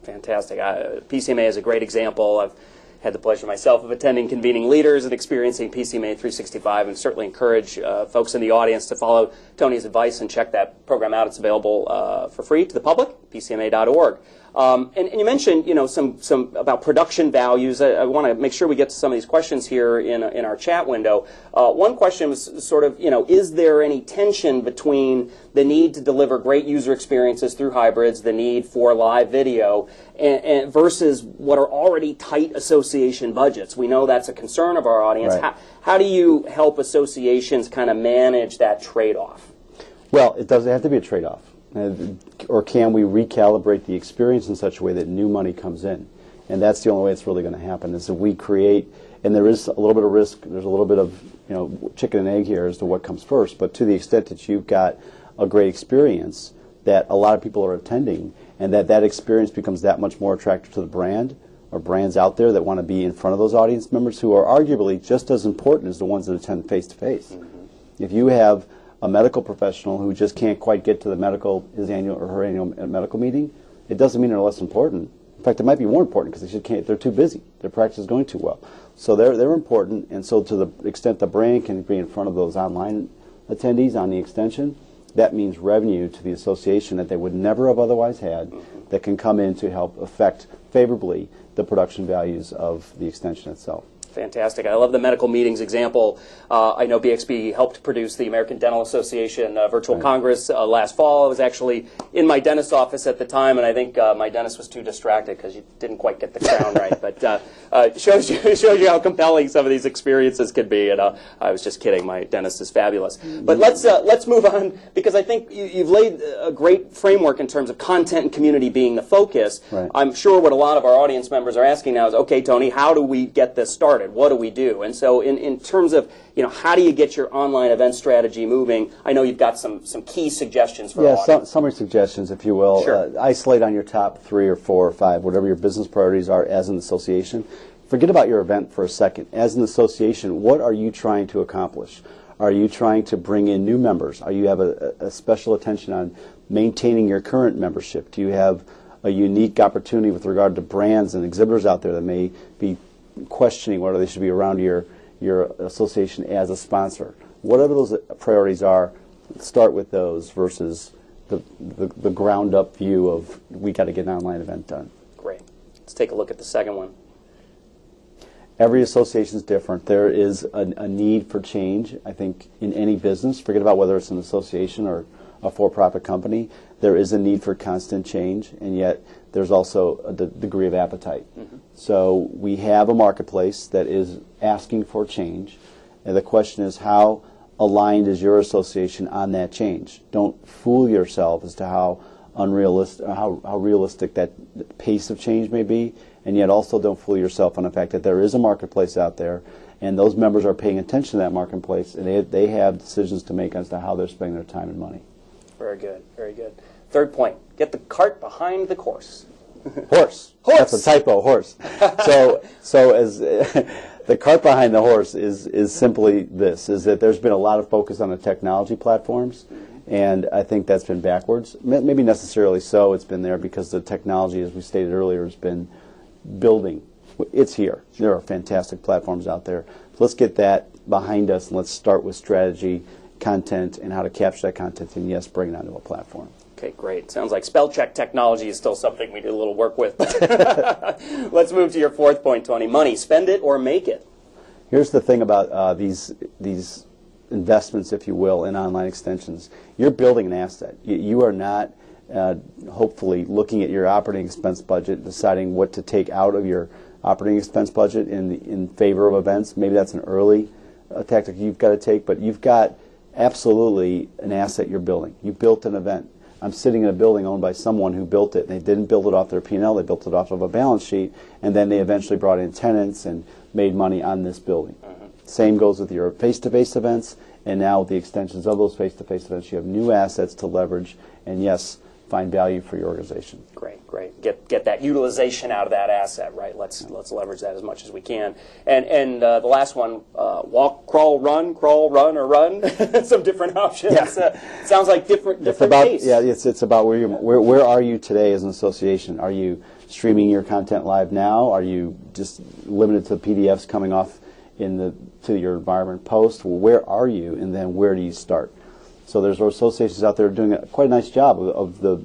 Fantastic. PCMA is a great example. I've had the pleasure myself of attending Convening Leaders and experiencing PCMA 365, and certainly encourage folks in the audience to follow Tony's advice and check that program out. It's available for free to the public, pcma.org. And you mentioned, some about production values. I want to make sure we get to some of these questions here in our chat window. One question was sort of, is there any tension between the need to deliver great user experiences through hybrids, the need for live video, and versus what are already tight association budgets? We know that's a concern of our audience.
Right.
How do you help associations kind of manage that trade-off?
Well, it doesn't have to be a trade-off. Or can we recalibrate the experience in such a way that new money comes in? And that's the only way it's really going to happen, is if we create, and there is a little bit of risk, there's a little bit of chicken and egg here as to what comes first, but to the extent that you've got a great experience that a lot of people are attending, and that experience becomes that much more attractive to the brand, or brands out there that want to be in front of those audience members who are arguably just as important as the ones that attend face-to-face. If you have a medical professional who just can't quite get to the his annual or her annual medical meeting, it doesn't mean they're less important. In fact, it might be more important because they're too busy. Their practice is going too well. So they're important, and so to the extent the brand can be in front of those online attendees on the extension, that means revenue to the association that they would never have otherwise had, that can come in to help affect favorably the production values of the extension itself.
Fantastic. I love the medical meetings example. I know BXB helped produce the American Dental Association Virtual Congress last fall. I was actually in my dentist's office at the time, and I think my dentist was too distracted because you didn't quite get the crown right. But it shows you how compelling some of these experiences could be. And I was just kidding. My dentist is fabulous. But let's move on, because I think you've laid a great framework in terms of content and community being the focus.
Right.
I'm sure what a lot of our audience members are asking now is, okay, Tony, how do we get this started? What do we do? And so in terms of, how do you get your online event strategy moving? I know you've got some key suggestions for our audience.
Summary suggestions, if you will.
Sure.
Isolate on your top 3 or 4 or 5, whatever your business priorities are as an association. Forget about your event for a second. As an association, what are you trying to accomplish? Are you trying to bring in new members? Are you have a special attention on maintaining your current membership? Do you have a unique opportunity with regard to brands and exhibitors out there that may be questioning whether they should be around your association as a sponsor? Whatever those priorities are, start with those versus the ground up view of we got to get an online event done.
Great. Let's take a look at the second one.
Every association is different. There is a need for change, I think, in any business. Forget about whether it's an association or a for-profit company. There is a need for constant change, and yet there's also a degree of appetite. So we have a marketplace that is asking for change, and the question is, how aligned is your association on that change? Don't fool yourself as to how unrealistic, how realistic that pace of change may be, and yet also don't fool yourself on the fact that there is a marketplace out there, and those members are paying attention to that marketplace, and they have decisions to make as to how they're spending their time and money.
Very good, very good. Third point, get the cart behind the horse.
Horse.
Horse.
That's a typo, horse. So as the cart behind the horse is simply this, is that there's been a lot of focus on the technology platforms, and I think that's been backwards. Maybe necessarily so. It's been there because the technology, as we stated earlier, has been building. It's here. There are fantastic platforms out there. So let's get that behind us, and let's start with strategy, content, and how to capture that content, and yes, bring it onto a platform.
Okay, great. Sounds like spell check technology is still something we do a little work with. Let's move to your fourth point, Tony. Money, spend it or make it.
Here's the thing about these investments, if you will, in online extensions. You're building an asset. You are not hopefully looking at your operating expense budget, deciding what to take out of your operating expense budget in favor of events. Maybe that's an early tactic you've got to take, but you've got absolutely an asset you're building. You built an event. I'm sitting in a building owned by someone who built it. They didn't build it off their P&L. They built it off of a balance sheet, and then they eventually brought in tenants and made money on this building. Same goes with your face-to-face events, and now with the extensions of those face-to-face events, you have new assets to leverage, and yes, find value for your organization.
Great, great. Get that utilization out of that asset, right? Let's leverage that as much as we can. And the last one, walk, crawl, run, or run. Some different options. Yeah. Sounds like different pace.
Yeah, it's about where are you today as an association? Are you streaming your content live now? Are you just limited to PDFs coming off to your environment post? Where are you, and then where do you start? So there's associations out there doing quite a nice job of the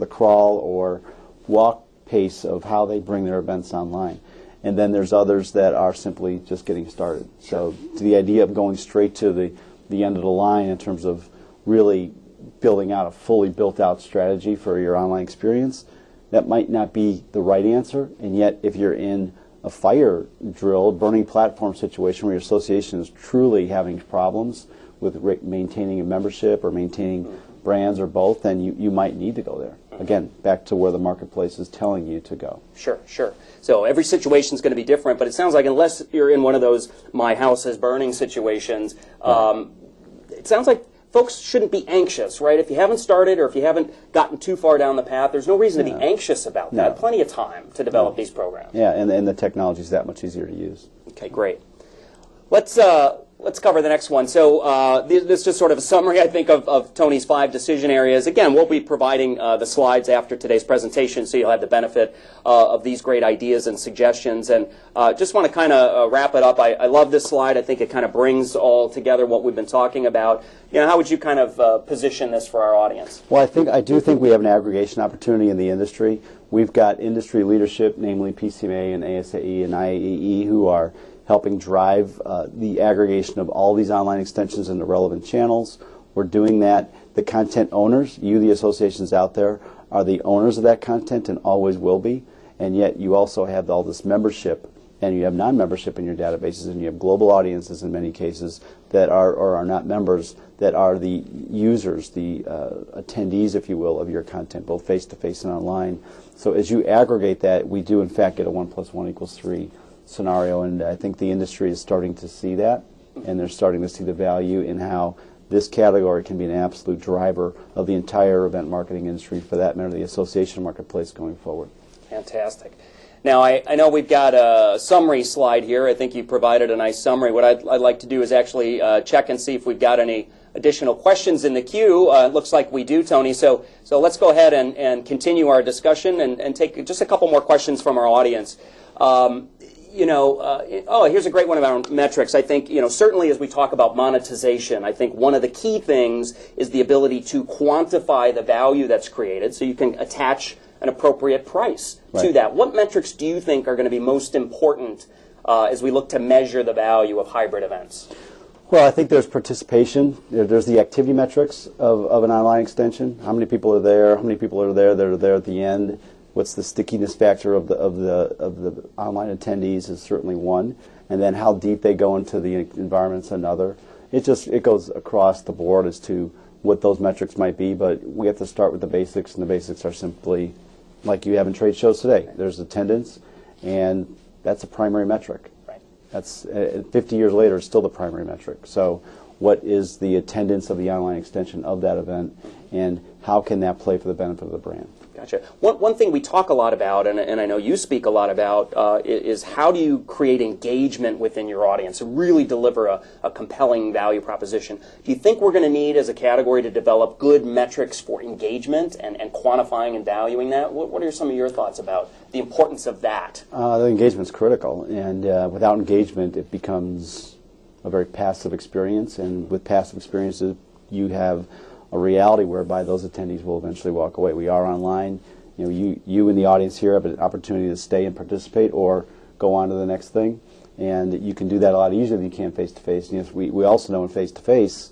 crawl or walk pace of how they bring their events online. And then there's others that are simply just getting started. So the idea of going straight to the end of the line in terms of really building out a fully built out strategy for your online experience, that might not be the right answer. And yet if you're in a fire drill, burning platform situation where your association is truly having problems with maintaining a membership or maintaining brands or both, then you might need to go there. Again, back to where the marketplace is telling you to go.
Sure, sure. So every situation is going to be different, but it sounds like unless you're in one of those my house is burning situations, it sounds like folks shouldn't be anxious, right? If you haven't started or if you haven't gotten too far down the path, there's no reason to be anxious about that. Plenty of time to develop these programs.
Yeah, and the technology is that much easier to use.
Okay, great. Let's cover the next one. So this is just sort of a summary, I think, of Tony's 5 decision areas. Again, we'll be providing the slides after today's presentation, so you'll have the benefit of these great ideas and suggestions. And just want to kind of wrap it up. I love this slide. I think it kind of brings all together what we've been talking about. You know, how would you kind of position this for our audience?
Well, I do think we have an aggregation opportunity in the industry. We've got industry leadership, namely PCMA and ASAE and IAEE, who are helping drive the aggregation of all these online extensions into relevant channels. We're doing that. The content owners, you, the associations out there, are the owners of that content and always will be. And yet you also have all this membership, and you have non-membership in your databases, and you have global audiences in many cases that are or are not members, that are the users, the attendees, if you will, of your content, both face-to-face and online. So as you aggregate that, we do in fact get a 1 + 1 = 3 scenario, and I think the industry is starting to see that, and they're starting to see the value in how this category can be an absolute driver of the entire event marketing industry, for that matter, the association marketplace going forward.
Fantastic. Now, I know we've got a summary slide here. I think you provided a nice summary. What I'd like to do is actually check and see if we've got any additional questions in the queue. It looks like we do, Tony. So let's go ahead and continue our discussion and take just a couple more questions from our audience. Here's a great one about metrics. I think, certainly as we talk about monetization, I think one of the key things is the ability to quantify the value that's created so you can attach an appropriate price to that. What metrics do you think are going to be most important as we look to measure the value of hybrid events?
Well, I think there's participation. There's the activity metrics of an online extension. How many people are there? How many people are there that are there at the end? What's the stickiness factor of the online attendees is certainly one, and then how deep they go into the environment's another. It goes across the board as to what those metrics might be, but we have to start with the basics, and the basics are simply like you have in trade shows today. There's attendance, and that's a primary metric.
Right.
That's 50 years later, it's still the primary metric. So what is the attendance of the online extension of that event, and how can that play for the benefit of the brand?
Gotcha. One thing we talk a lot about, and I know you speak a lot about, is how do you create engagement within your audience and really deliver a compelling value proposition. Do you think we're going to need, as a category, to develop good metrics for engagement and quantifying and valuing that? What are some of your thoughts about the importance of that?
The engagement's critical, and without engagement, it becomes a very passive experience, and with passive experiences, you have a reality whereby those attendees will eventually walk away. We are online. You in the audience here have an opportunity to stay and participate or go on to the next thing, and you can do that a lot easier than you can face-to-face. Yes, we also know in face-to-face,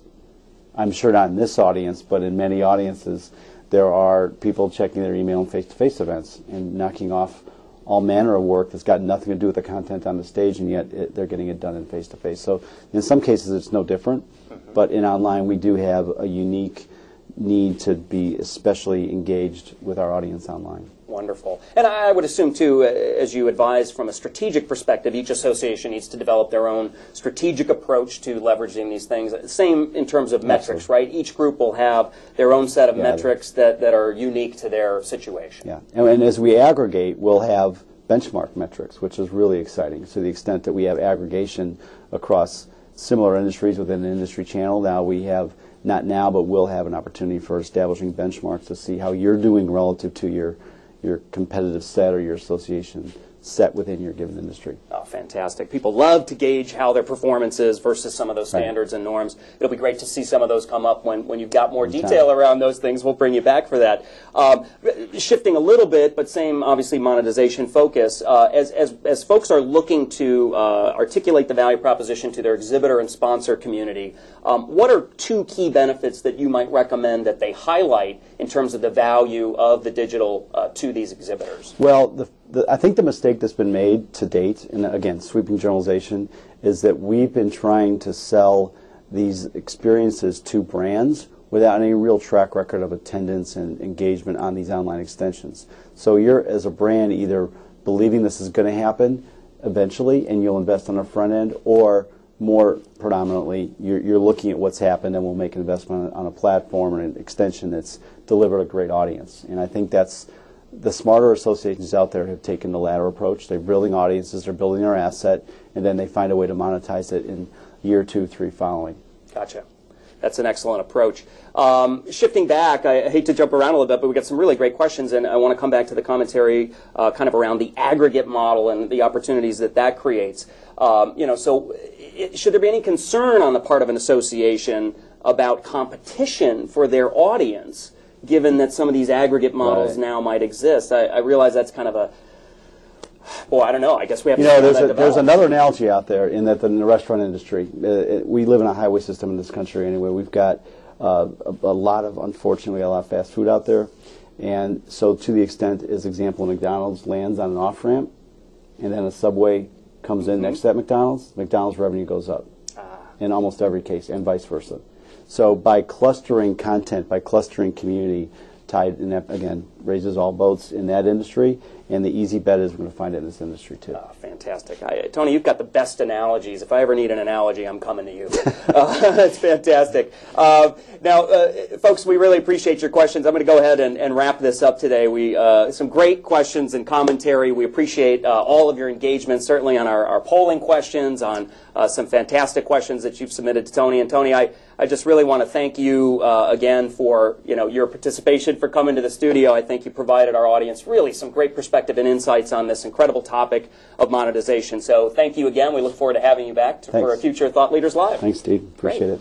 I'm sure not in this audience, but in many audiences, there are people checking their email in face-to-face events and knocking off all manner of work that's got nothing to do with the content on the stage, and yet they're getting it done in face-to-face. So in some cases, it's no different, but in online, we do have a unique need to be especially engaged with our audience online.
Wonderful. And I would assume, too, as you advised, from a strategic perspective, each association needs to develop their own strategic approach to leveraging these things. Same in terms of metrics, right? Each group will have their own set of metrics that are unique to their situation.
Yeah, and as we aggregate, we'll have benchmark metrics, which is really exciting. So to the extent that we have aggregation across similar industries within an industry channel, now we have, not now, but we'll have an opportunity for establishing benchmarks to see how you're doing relative to your competitive set or your association set within your given industry.
Oh, fantastic. People love to gauge how their performance is versus some of those standards and norms. It'll be great to see some of those come up when you've got more detail around those things. We'll bring you back for that. Shifting a little bit, but same, obviously, monetization focus. As folks are looking to articulate the value proposition to their exhibitor and sponsor community, what are 2 key benefits that you might recommend that they highlight in terms of the value of the digital to these exhibitors?
Well, I think the mistake that's been made to date, and again, sweeping generalization, is that we've been trying to sell these experiences to brands without any real track record of attendance and engagement on these online extensions. So you're, as a brand, either believing this is going to happen eventually and you'll invest on the front end, or more predominantly, you're looking at what's happened and we'll make an investment on a platform or an extension that's delivered a great audience. And I think that's the smarter associations out there have taken the latter approach. They're building audiences, they're building their asset, and then they find a way to monetize it in year 2, 3 following.
Gotcha. That's an excellent approach. Shifting back, I hate to jump around a little bit, but we've got some really great questions, and I want to come back to the commentary kind of around the aggregate model and the opportunities that that creates. So should there be any concern on the part of an association about competition for their audience, given that some of these aggregate models now might exist? I realize that's kind of a, well, I don't know. I guess we have to
there's another analogy out there in that in the restaurant industry, we live in a highway system in this country anyway. We've got a lot of, unfortunately, a lot of fast food out there. And so to the extent, as example, McDonald's lands on an off-ramp and then a Subway comes in next to that McDonald's revenue goes up in almost every case, and vice versa. So by clustering content, by clustering community, tied, and that, again, raises all boats in that industry, and the easy bet is we're going to find it in this industry, too.
Fantastic. Tony, you've got the best analogies. If I ever need an analogy, I'm coming to you. That's fantastic. Now, folks, we really appreciate your questions. I'm going to go ahead and wrap this up today. Some great questions and commentary. We appreciate all of your engagement, certainly on our polling questions, on some fantastic questions that you've submitted to Tony. And Tony, I just really want to thank you again for your participation, for coming to the studio. I think you provided our audience really some great perspective and insights on this incredible topic of monetization. So thank you again. We look forward to having you back for a future Thought Leaders Live.
Thanks, Steve. Appreciate it.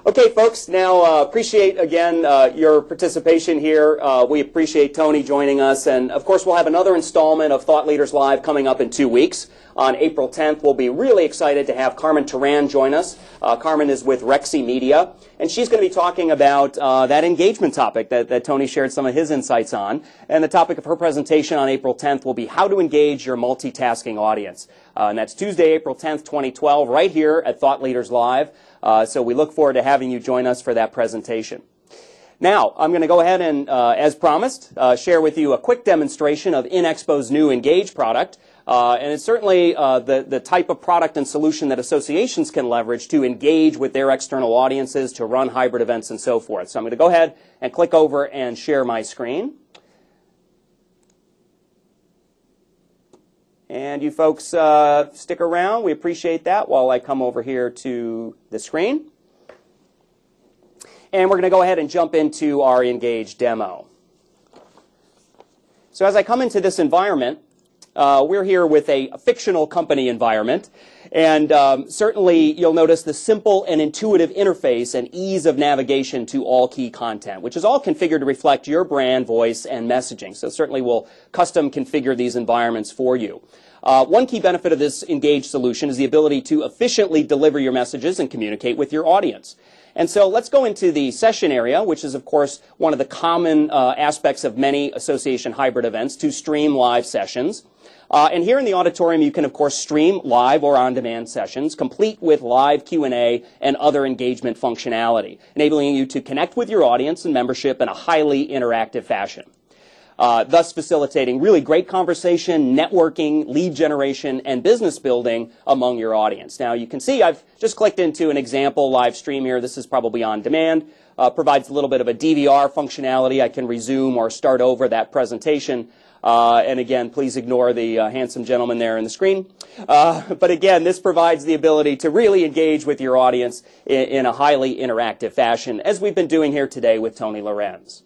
Okay, folks, now appreciate again your participation here. We appreciate Tony joining us, and of course we'll have another installment of Thought Leaders Live coming up in 2 weeks. On April 10th, we'll be really excited to have Carmen Turan join us. Carmen is with Rexy Media, and she's going to be talking about that engagement topic that Tony shared some of his insights on. And the topic of her presentation on April 10th will be how to engage your multitasking audience. And that's Tuesday, April 10th, 2012, right here at Thought Leaders Live. So we look forward to having you join us for that presentation. Now, I'm going to go ahead and, as promised, share with you a quick demonstration of INXPO's new Engage product. And it's certainly the type of product and solution that associations can leverage to engage with their external audiences, to run hybrid events, and so forth. So I'm going to go ahead and click over and share my screen. And you folks stick around. We appreciate that while I come over here to the screen. And we're going to go ahead and jump into our Engage demo. So as I come into this environment, we're here with a fictional company environment, and certainly you'll notice the simple and intuitive interface and ease of navigation to all key content, which is all configured to reflect your brand, voice, and messaging. So certainly we'll custom configure these environments for you. One key benefit of this Engage solution is the ability to efficiently deliver your messages and communicate with your audience. And so let's go into the session area, which is, of course, one of the common aspects of many association hybrid events, to stream live sessions. And here in the auditorium, you can, of course, stream live or on-demand sessions, complete with live Q&A and other engagement functionality, enabling you to connect with your audience and membership in a highly interactive fashion. Thus facilitating really great conversation, networking, lead generation, and business building among your audience. Now, you can see I've just clicked into an example live stream here. This is probably on demand. Provides a little bit of a DVR functionality. I can resume or start over that presentation. And again, please ignore the handsome gentleman there on the screen. But again, this provides the ability to really engage with your audience in a highly interactive fashion, as we've been doing here today with Tony Lorenz.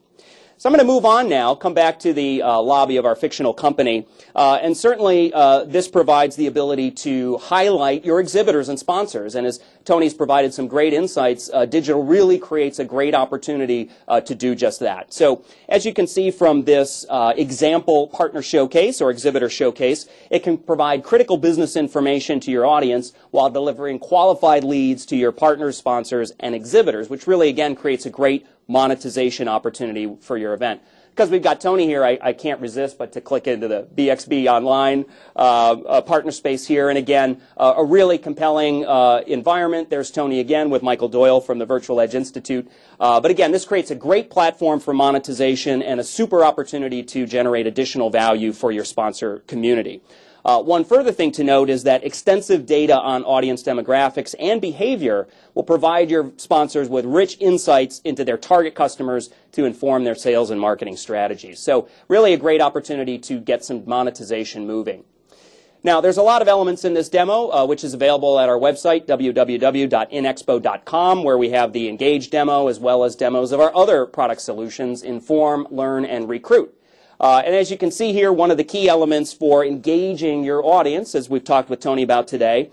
So I'm going to move on now, come back to the lobby of our fictional company, and certainly this provides the ability to highlight your exhibitors and sponsors. And as Tony's provided some great insights, digital really creates a great opportunity to do just that. So as you can see from this example partner showcase or exhibitor showcase, it can provide critical business information to your audience while delivering qualified leads to your partners, sponsors, and exhibitors, which really, again, creates a great monetization opportunity for your event. because we've got Tony here, I can't resist but to click into the BXB Online partner space here. And again, a really compelling environment. There's Tony again with Michael Doyle from the Virtual Edge Institute. But again, this creates a great platform for monetization and a super opportunity to generate additional value for your sponsor community. One further thing to note is that extensive data on audience demographics and behavior will provide your sponsors with rich insights into their target customers to inform their sales and marketing strategies. So really a great opportunity to get some monetization moving. Now, there's a lot of elements in this demo, which is available at our website, www.inexpo.com, where we have the Engage demo as well as demos of our other product solutions, Inform, Learn, and Recruit. And as you can see here, one of the key elements for engaging your audience, as we've talked with Tony about today,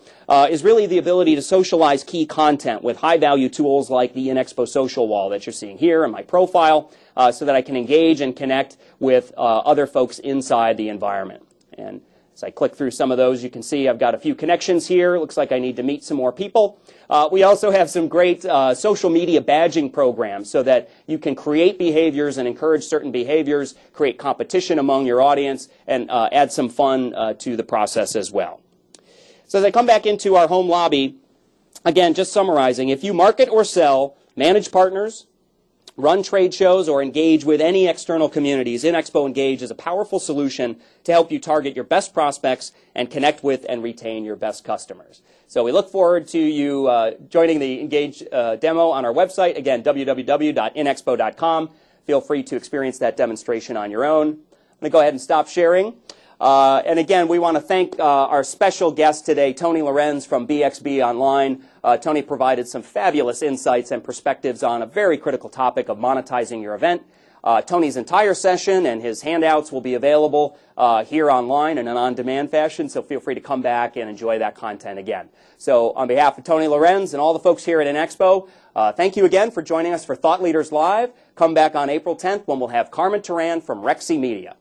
is really the ability to socialize key content with high-value tools like the INXPO social wall that you're seeing here in my profile, so that I can engage and connect with other folks inside the environment. And as I click through some of those, you can see I've got a few connections here. Looks like I need to meet some more people. We also have some great social media badging programs so that you can create behaviors and encourage certain behaviors, create competition among your audience, and add some fun to the process as well. So as I come back into our home lobby, again, just summarizing, if you market or sell, manage partners, run trade shows, or engage with any external communities, INXPO Engage is a powerful solution to help you target your best prospects and connect with and retain your best customers. So we look forward to you joining the Engage demo on our website. Again, www.inexpo.com. Feel free to experience that demonstration on your own. I'm going to go ahead and stop sharing. And again, we want to thank our special guest today, Tony Lorenz from BXB Online. Tony provided some fabulous insights and perspectives on a very critical topic of monetizing your event. Tony's entire session and his handouts will be available here online in an on-demand fashion, so feel free to come back and enjoy that content again. So on behalf of Tony Lorenz and all the folks here at INXPO, thank you again for joining us for Thought Leaders Live. Come back on April 10th when we'll have Carmen Turan from Rexy Media.